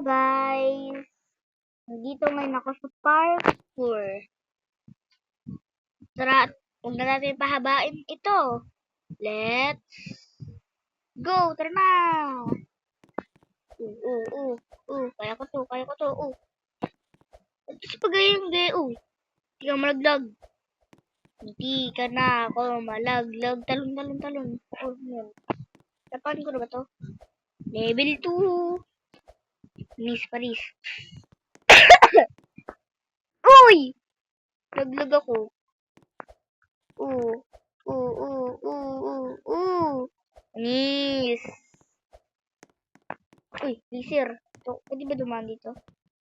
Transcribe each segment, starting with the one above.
guys! Nandito ngayon ako sa parkour. Tara, huwag na natin pahabain ito. Let's go! Tara na! Kaya ko to. Ito si pagayang gayo. Hindi ka malaglag. Hindi ka na ako malaglag. Talon. Yun. Tapan ko na ba to? Level 2. Miss Paris. Uy! Laglag ako. Miss. Uy, laser. Ito, pwede ba dumaan dito?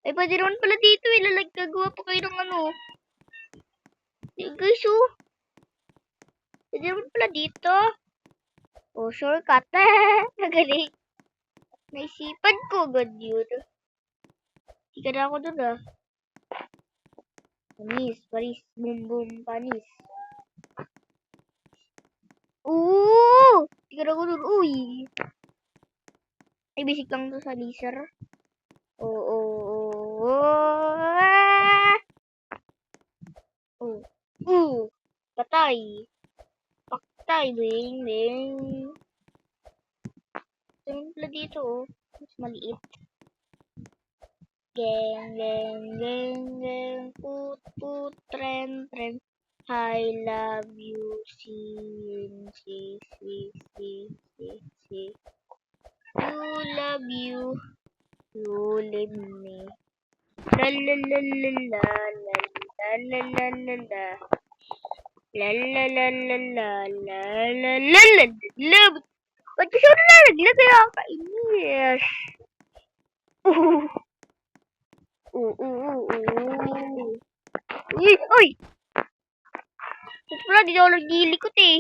Ay, pwede naman pala dito eh. Gagawa pa kayo ng ano. Guys, pwede naman pala dito. Shortcut. Nagaling. Naisipan ko agad yun. Hindi ka na ako dun Panis, boom, panis. Hindi ka na ako dun. Uy. Ay, basic lang to sa laser. Patay. Bing. Tingnan pala dito, mas maliit. Geng. Put, tren. I love you, see. You love you. You leave me. La. Ba't kasi ako nalaglag kaya kainis? Uy! Ba't pala di ako naglilikot eh?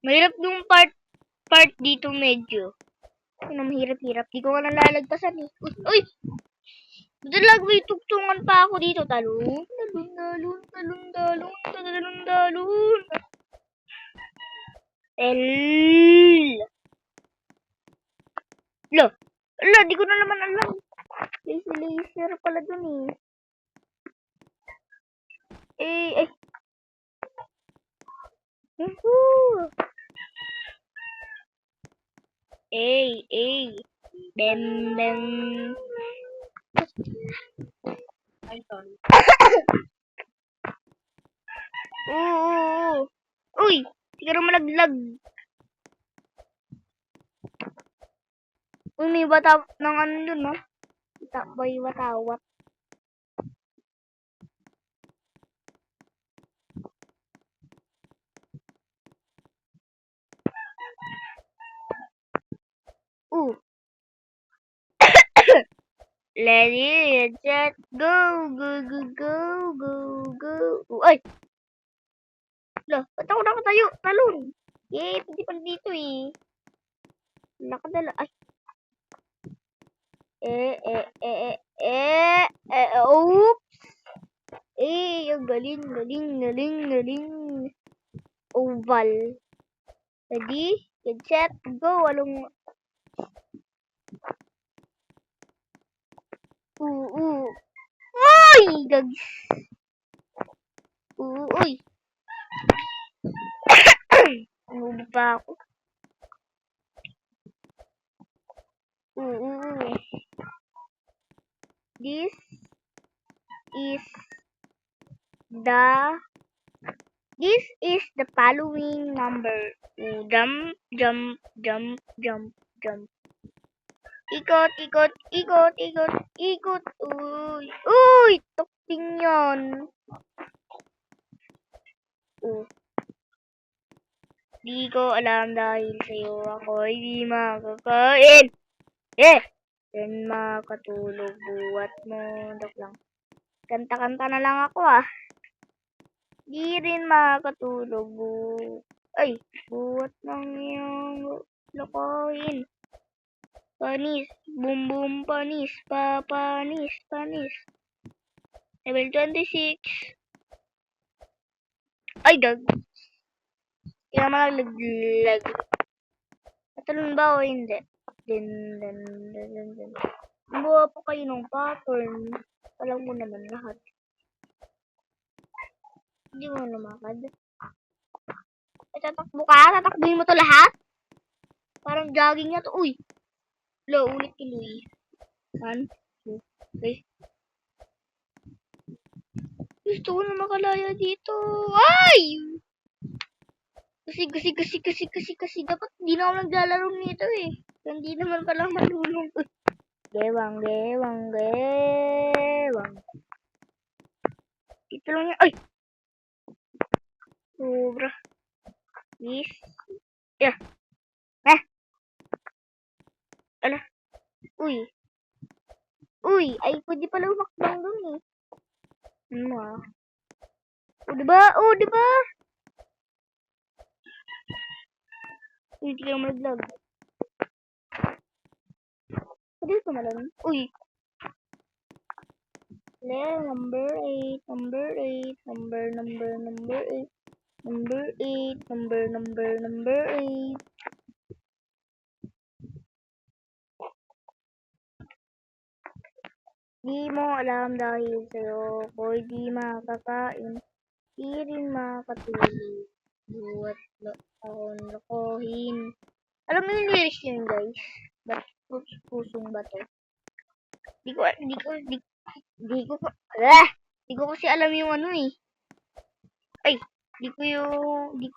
Mahirap yung part dito medyo. Ano mahirap-hirap. Di ko nga nalalagpasan eh. Uy! Dalag may tugtungan pa ako dito. Talon. Di ko na naman alam. Laser pala dun eh. Bem. Ay, sorry. Uy! Hindi ka naman malaglag. Uy, may bata ng ano dun, no? Boy, watawat. Ready, set, go. Ay! Ba't ako nakatayo? Talon! Pwede pala dito eh. Nakadala. Ay. Oops! Ang galing. Oval. Ready, get set, go. Uy! Gags. Uy! Ano pa ako? This is the following number. Jump. Ikot. Uy! Tukting yun. Di ko alam dahil sa'yo ako hindi makakain. Then makatulog buhat mo. Dok lang. Kanta na lang ako Di rin makatulog buhat ng iyong lokohin. Panis. Boom. Panis. Panis. Level 26. Ay, dag. Kaya malaglag. Natalon ba o hindi? Din. Gumawa po kayo ng pattern. Alam mo naman lahat. Hindi mo lumakad. Ay, tatakbo ka? Tatakbuhin mo to lahat? Parang jogging na to. Uy! Ulit tuloy. 1, 2, 3. Gusto ko na makalaya dito. Ay! Kasi. Dapat hindi na ako naglalaro nito eh. Hindi naman pala marunong. Gewang. Ito lang yan. Ay! Sobra. Yes. Yeah. Ala. Uy. Ay, pwede pala umakbang dun eh. Ano ah? Diba? Uy, di ka mag-vlog. Pwede ito malam. Uy. Number 8. Number 8. Di mo alam dahil sa'yo ko'y di makakain. Di rin makatulog. Buwat akong lokohin. Alam mo yung lyrics yun, guys? Pusong bato. Di ko kasi alam yung ano eh. Ay, di ko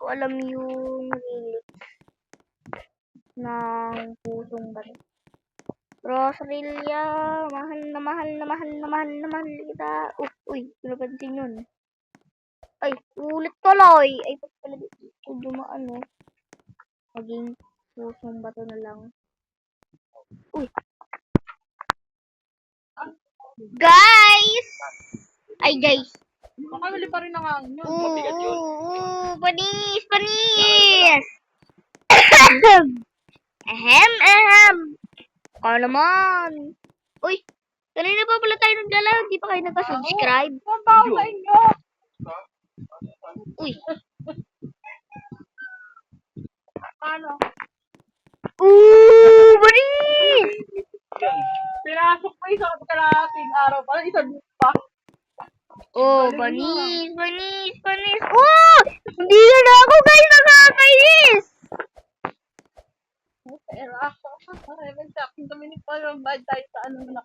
alam yung lyrics ng pusong bato. Rosarilla, mahal kita. Uy, pinapansin yun. Ay, ulit tuloy. Ay, pala dito dumaan eh. Maging pusong bato na lang. Uy. Guys! Ay, guys. Makamali pa rin ang hangin. Panis! Ahem. Ikaw naman. Uy, kanina pa pala tayo naglalaro. Di pa kayo nagka-subscribe. Sabaw sa inyo! Uy. Ano? Panis! Pinasok pa isang kalahating araw. Parang isang pa. Panis. Oh! Hindi na ako guys nakakainis! Pero ako, Reven, sa akin kami ni Paul, yung bad tayo sa ano na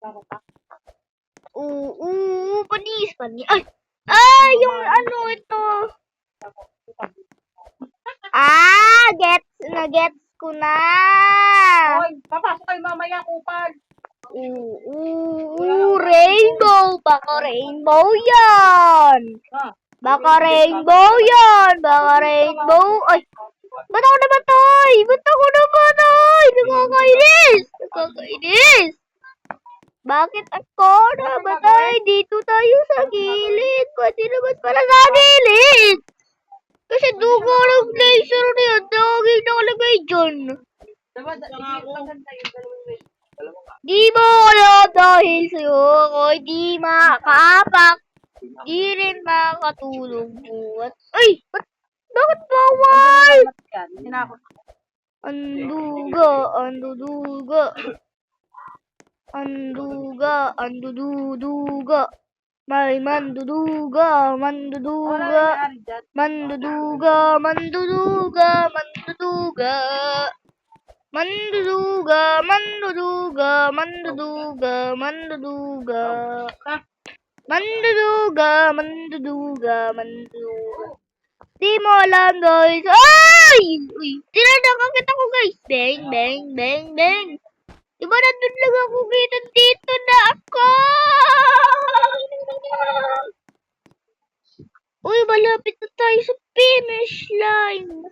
ako. Panis. Ay, yung ano ito. Gets ko na. Hoy, papasok kayo mamaya, kupal. Rainbow. Baka rainbow yan. Baka rainbow. Ay, ba't ako namatay? Nakakainis. Bakit ako namatay? Dito tayo sa gilid. Pwede naman pala sa gilid. Kasi dugo ng laser na yan. Daging nakalagay dyan. Di mo alam dahil sa'yo ako'y di makapak. Di rin makatulog buhat. Ay! Bakit bawal? Anduduga. May manduduga. Di mo alam guys. Ay! Uy, tinadakakit ako guys. Bang. Diba nandun lang ako kita dito na ako? Uy, malapit na tayo sa finish line.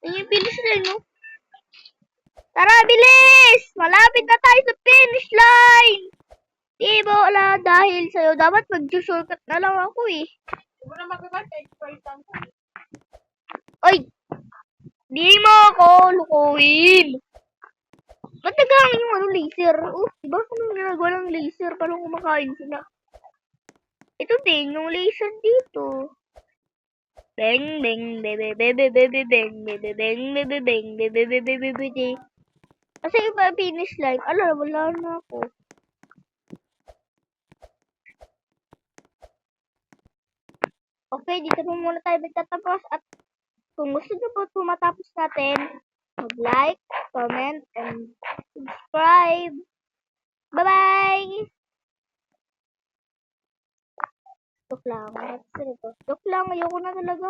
Yung finish line, no? Tara, bilis! Malapit na tayo sa finish line! Di mo alam dahil sa'yo. Dapat mag-shortcut na lang ako eh. Ay! Di mo ako lukuhin! Ba't nagkakain yung laser? Diba kung ginagawa ng laser parang kumakain sila? Ito din, yung laser dito. Bang, bang, bebe, bebe, bebe, bang, bebe, bang, bebe, bang, bebe, bebe, bebe, bebe. Kasi iba finish line. Ala, wala na ako. Okay, dito po muna tayo magtatapos. At kung gusto nyo po matapos natin, mag-like, comment, and subscribe. Bye-bye! Joke lang. Joke lang. Ayoko na talaga.